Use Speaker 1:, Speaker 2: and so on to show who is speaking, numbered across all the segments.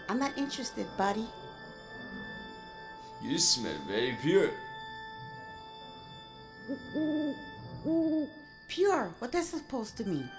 Speaker 1: I'm not interested, buddy.
Speaker 2: You smell very pure.
Speaker 1: Pure? What that's supposed to mean?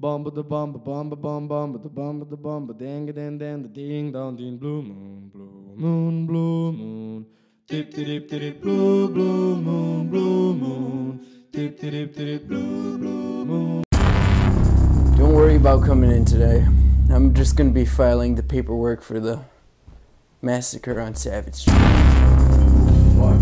Speaker 3: Bum the bum bum bum bum the bum dang dang dang the ding dong ding blue moon tip tip tip blue moon tip tip tip blue moon.
Speaker 4: Don't worry about coming in today. I'm just gonna be filing the paperwork for the massacre on Savage Street. Fuck.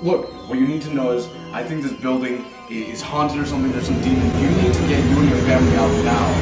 Speaker 5: Look, what you need to know is, I think this building is haunted or something, there's some demon. You need to get you and your family out now.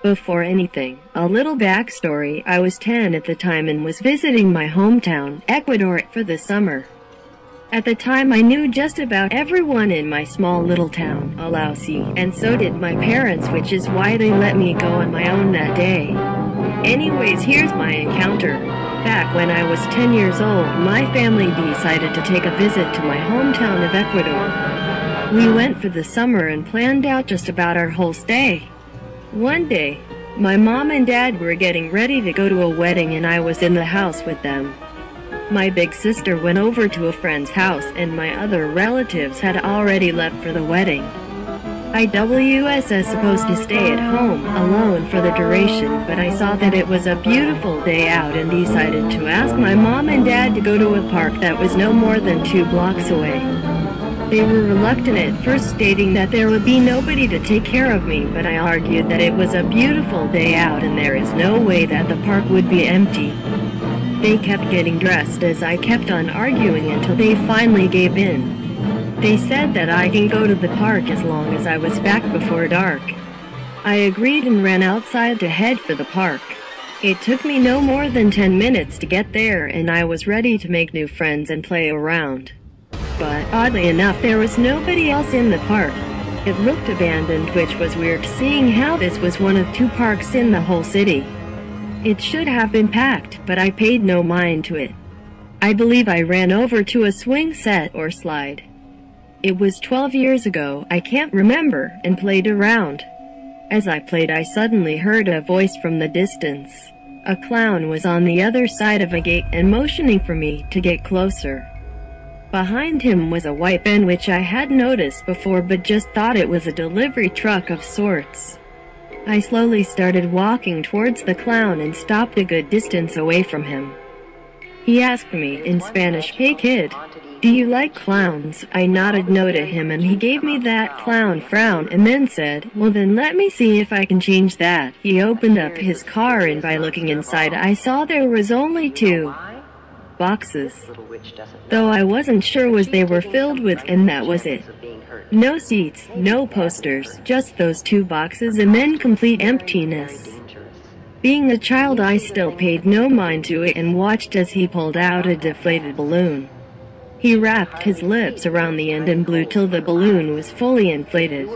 Speaker 6: Before anything, a little backstory. I was 10 at the time and was visiting my hometown, Ecuador, for the summer. At the time I knew just about everyone in my small little town, Alausi, and so did my parents, which is why they let me go on my own that day. Anyways, here's my encounter. Back when I was 10 years old, my family decided to take a visit to my hometown of Ecuador. We went for the summer and planned out just about our whole stay. One day, my mom and dad were getting ready to go to a wedding and I was in the house with them. My big sister went over to a friend's house and my other relatives had already left for the wedding. I was supposed to stay at home alone for the duration, but I saw that it was a beautiful day out and decided to ask my mom and dad to go to a park that was no more than 2 blocks away. They were reluctant at first, stating that there would be nobody to take care of me, but I argued that it was a beautiful day out and there is no way that the park would be empty. They kept getting dressed as I kept on arguing until they finally gave in. They said that I can go to the park as long as I was back before dark. I agreed and ran outside to head for the park. It took me no more than 10 minutes to get there and I was ready to make new friends and play around. But oddly enough, there was nobody else in the park. It looked abandoned, which was weird, seeing how this was one of 2 parks in the whole city. It should have been packed, but I paid no mind to it. I believe I ran over to a swing set or slide. It was 12 years ago, I can't remember, and played around. As I played, I suddenly heard a voice from the distance. A clown was on the other side of a gate and motioning for me to get closer. Behind him was a white van which I had noticed before but just thought it was a delivery truck of sorts. I slowly started walking towards the clown and stopped a good distance away from him. He asked me in Spanish, "Hey kid, do you like clowns?" I nodded no to him and he gave me that clown frown and then said, "Well then let me see if I can change that." He opened up his car and by looking inside I saw there was only 2 boxes. Though I wasn't sure what they were filled with, and that was it. No seats, no posters, just those 2 boxes and then complete emptiness. Being a child, I still paid no mind to it and watched as he pulled out a deflated balloon. He wrapped his lips around the end and blew till the balloon was fully inflated.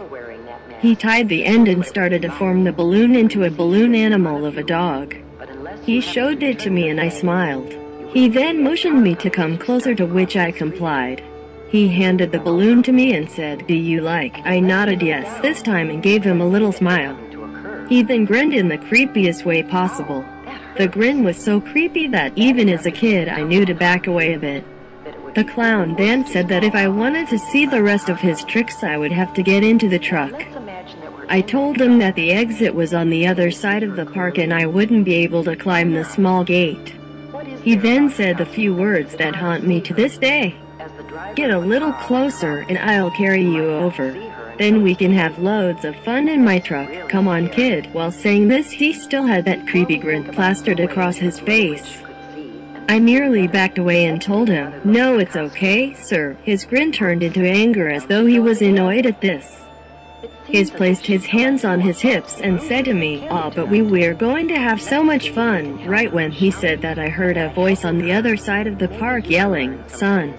Speaker 6: He tied the end and started to form the balloon into a balloon animal of a dog. He showed it to me and I smiled. He then motioned me to come closer, to which I complied. He handed the balloon to me and said, "Do you like?" I nodded yes this time and gave him a little smile. He then grinned in the creepiest way possible. The grin was so creepy that even as a kid I knew to back away a bit. The clown then said that if I wanted to see the rest of his tricks I would have to get into the truck. I told him that the exit was on the other side of the park and I wouldn't be able to climb the small gate. He then said the few words that haunt me to this day. "Get a little closer and I'll carry you over. Then we can have loads of fun in my truck. Come on kid." While saying this he still had that creepy grin plastered across his face. I merely backed away and told him, "No, it's okay, sir." His grin turned into anger as though he was annoyed at this. He placed his hands on his hips and said to me, "Aw, but we're going to have so much fun." Right when he said that I heard a voice on the other side of the park yelling, "Son,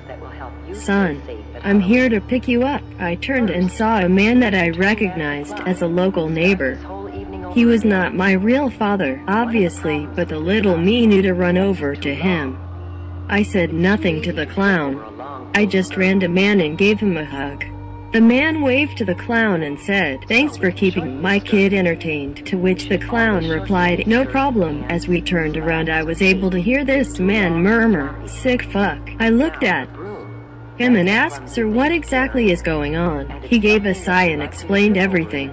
Speaker 6: son, I'm here to pick you up." I turned and saw a man that I recognized as a local neighbor. He was not my real father, obviously, but the little me knew to run over to him. I said nothing to the clown. I just ran to the man and gave him a hug. The man waved to the clown and said, "Thanks for keeping my kid entertained," to which the clown replied, "No problem." As we turned around I was able to hear this man murmur, "Sick fuck." I looked at him and asked, "Sir, what exactly is going on?" He gave a sigh and explained everything.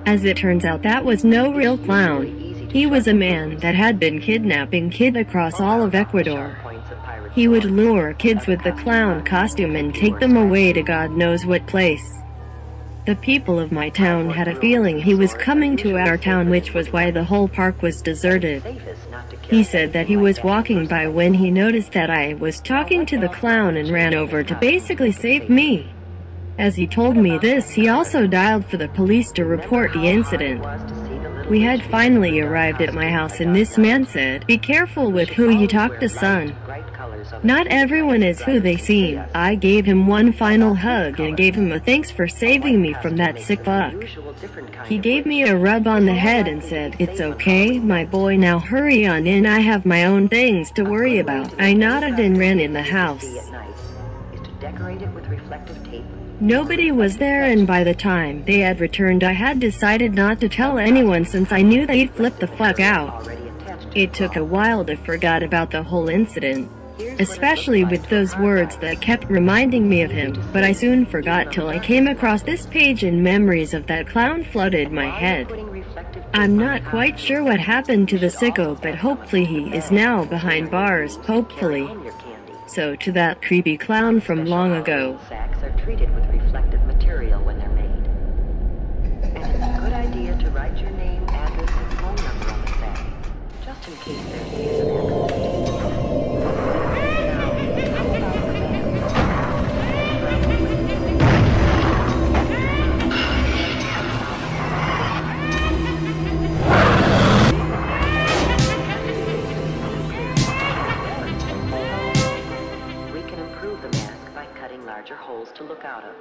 Speaker 6: As it turns out, that was no real clown. He was a man that had been kidnapping kids across all of Ecuador. He would lure kids with the clown costume and take them away to God knows what place. The people of my town had a feeling he was coming to our town, which was why the whole park was deserted. He said that he was walking by when he noticed that I was talking to the clown and ran over to basically save me. As he told me this, he also dialed for the police to report the incident. We had finally arrived at my house and this man said, "Be careful with who you talk to, son. Not everyone is who they seem." I gave him one final hug and gave him a thanks for saving me from that sick fuck. He gave me a rub on the head and said, "It's okay, my boy, now hurry on in, I have my own things to worry about." I nodded and ran in the house.
Speaker 2: Is to decorate it with reflective tape
Speaker 6: Nobody was there, and by the time they had returned I had decided not to tell anyone since I knew they'd flip the fuck out. It took a while to forget about the whole incident, especially with those words that kept reminding me of him, but I soon forgot till I came across this page and memories of that clown flooded my head. I'm not quite sure what happened to the sicko, but hopefully he is now behind bars, hopefully. So to that creepy clown from long ago.
Speaker 2: Sacks are treated with reflective material when they're made. And it's a good idea to write your name, address, and phone number on the sack, just in case there's case of accident. Larger holes to look out of.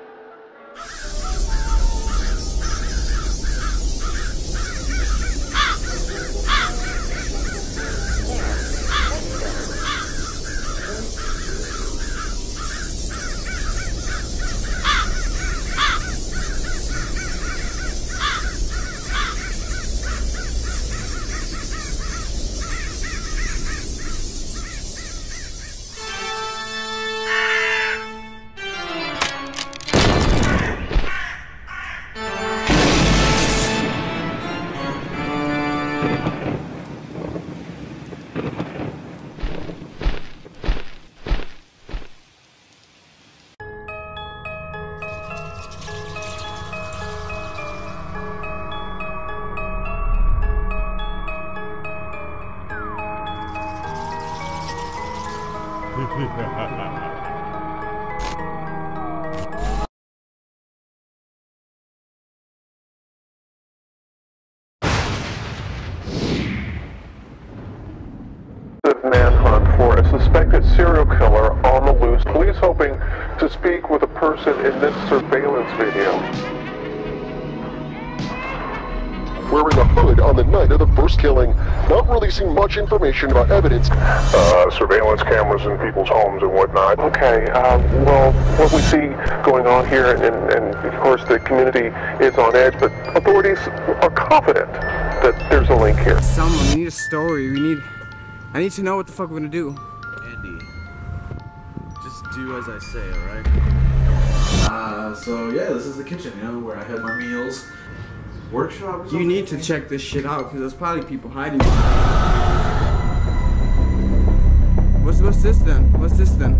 Speaker 7: Manhunt for a suspected serial killer on the loose. Police hoping to speak with a person in this surveillance video. Wearing a hood on the night of the first killing, not releasing much information about evidence. Surveillance cameras in people's homes and whatnot. Okay, well, what we see going on here, and of course the community is on edge, but authorities are confident that there's a link here.
Speaker 4: Someone, we need a story, I need to know what the fuck we're gonna do.
Speaker 5: Andy, just do as I say, alright? So yeah, this is the kitchen, you know, where I have my meals. Workshop or something?
Speaker 4: You need to check this shit out, because there's probably people hiding. What's this then? What's this then?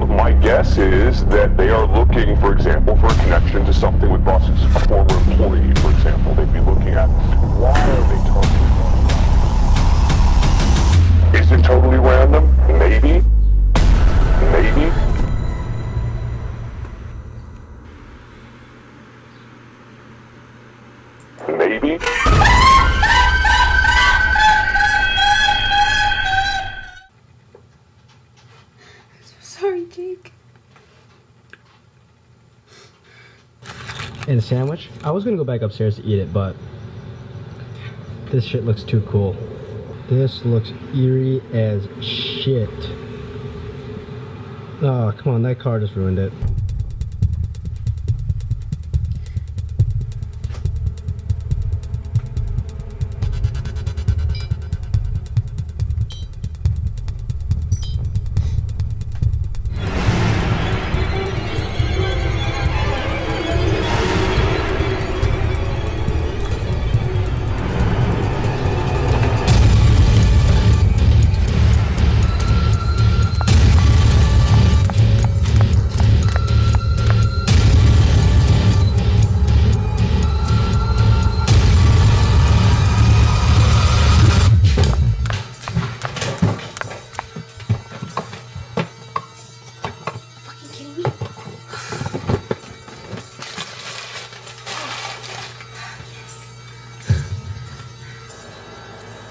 Speaker 7: My guess is that they are looking, for example, for a connection to something with bosses, a former employee, for example. They'd be looking at, why are they talking about that? Is it totally random? Maybe. Maybe. Maybe.
Speaker 8: Sorry, Jake.
Speaker 9: And a sandwich? I was gonna go back upstairs to eat it, but this shit looks too cool. This looks eerie as shit. Oh, come on, that car just ruined it.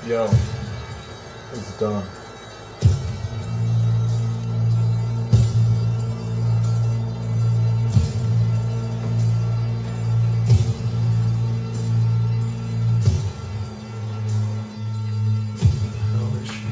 Speaker 5: Yo, it's done. How is she?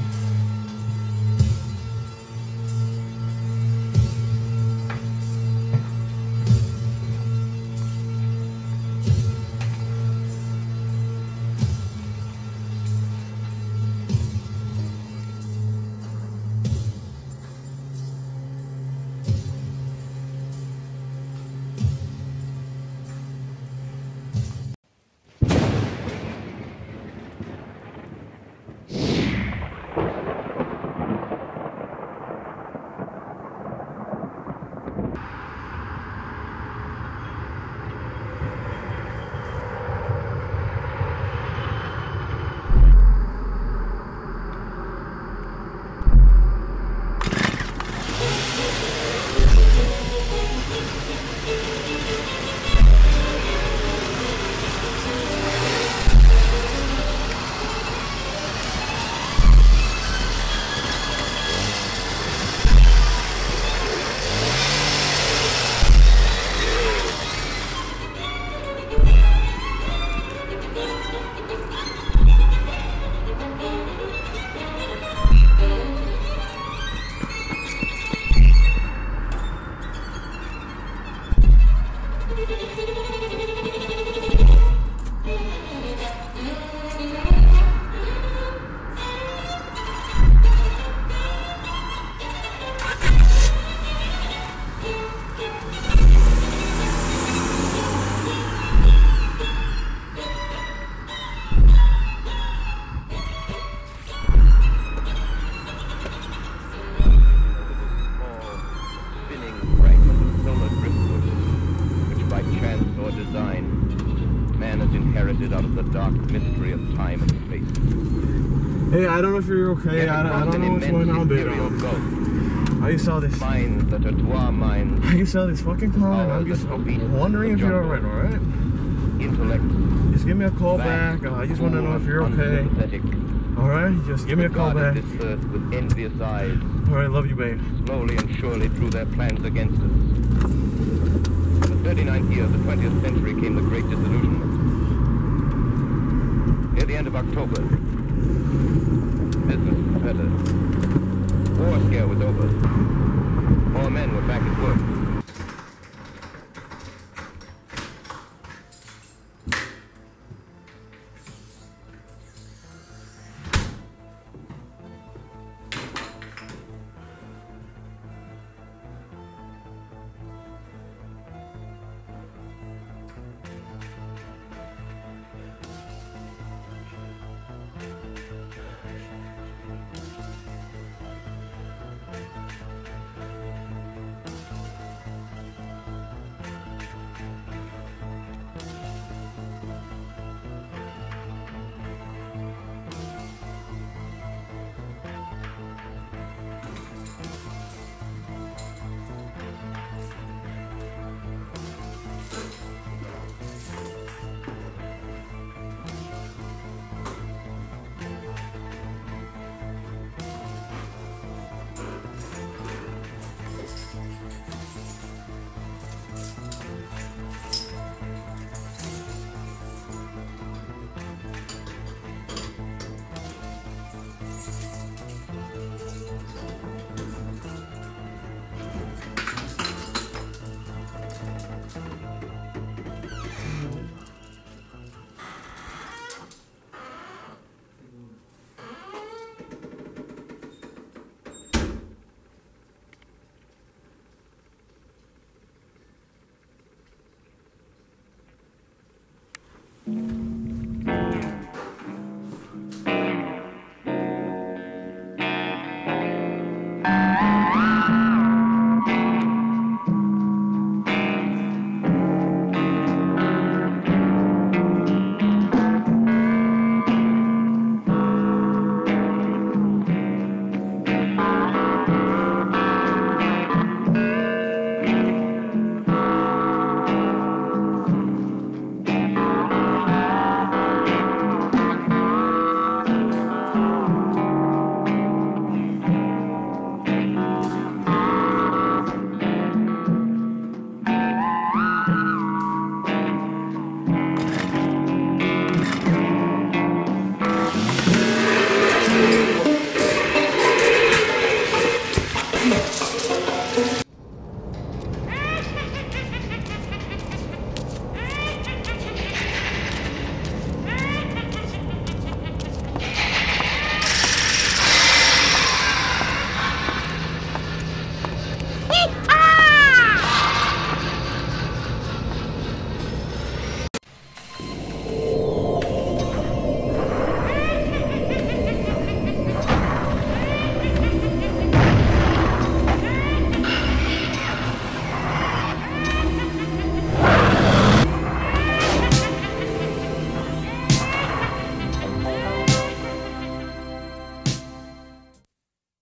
Speaker 10: Out of the dark mystery of time and space.
Speaker 5: Hey, I don't know if you're okay. I don't know what's going on, but I saw this.
Speaker 10: Minds that are to our minds.
Speaker 5: I saw this fucking clown, and I'm just wondering if you're alright?
Speaker 10: Intellect.
Speaker 5: Just give me a call back. I just want to know if you're okay. Alright, just give me a call back.
Speaker 10: This earth with envious eyes.
Speaker 5: Alright, love you, babe.
Speaker 10: Slowly and surely through their plans against us. In the 39th year of the 20th century came the Great Disillusionment. Near the end of October, business was better. War scare was over. All men were back at work.